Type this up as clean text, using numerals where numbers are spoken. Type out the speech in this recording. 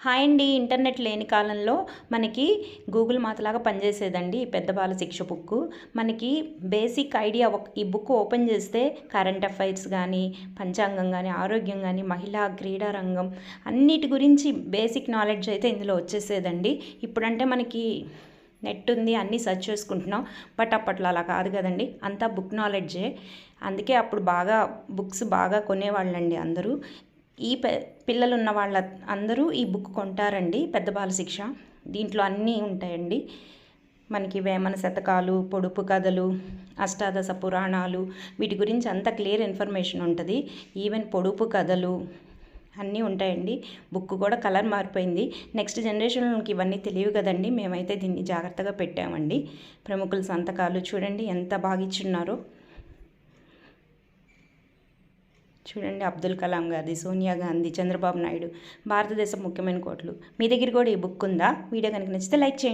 Hi అండి. Internet లేని కాలంలో మనకి గూగుల్ మాతలాగా పనిచేసేదండి ఈ పెద్ద బాల శిక్ష బుక్కు. మనకి బేసిక్ ఐడియా ఈ బుక్ ఓపెన్ చేస్తే కరెంట్ అఫైర్స్ కానీ, పంచాంగం కానీ, ఆరోగ్యం కానీ, మహిళా క్రీడా రంగం అన్నిటి గురించి బేసిక్ నాలెడ్జ్ అయితే ఇందులో వచ్చేసేదండి. ఇప్పుడంటే మనకి నెట్ ఉంది, అన్నీ సెర్చ్ చేసుకుంటున్నాం. బట్ అప్పట్లో అలా కాదు కదండి, అంతా బుక్ నాలెడ్జే. అందుకే అప్పుడు బుక్స్ బాగా కొనేవాళ్ళండి అందరూ. ఈ పిల్లలు ఉన్న వాళ్ళ అందరూ ఈ బుక్ కొంటారండి, పెద్ద బాల శిక్ష. దీంట్లో అన్నీ ఉంటాయండి. మనకి వేమన శతకాలు, పొడుపు కథలు, అష్టాదశ పురాణాలు, వీటి గురించి అంత క్లియర్ ఇన్ఫర్మేషన్ ఉంటుంది. ఈవెన్ పొడుపు కథలు అన్నీ ఉంటాయండి. బుక్ కూడా కలర్ మారిపోయింది. నెక్స్ట్ జనరేషన్కి ఇవన్నీ తెలియవు కదండి, మేమైతే దీన్ని జాగ్రత్తగా పెట్టామండి. ప్రముఖుల సంతకాలు చూడండి ఎంత బాగా ఇచ్చున్నారో. చూడండి, అబ్దుల్ కలాం గాంధీ, సోనియా గాంధీ, చంద్రబాబు నాయుడు, భారతదేశ ముఖ్యమైన కోట్లు. మీ దగ్గర కూడా ఈ బుక్ ఉందా? వీడియో కనుక నచ్చితే లైక్ చేయండి.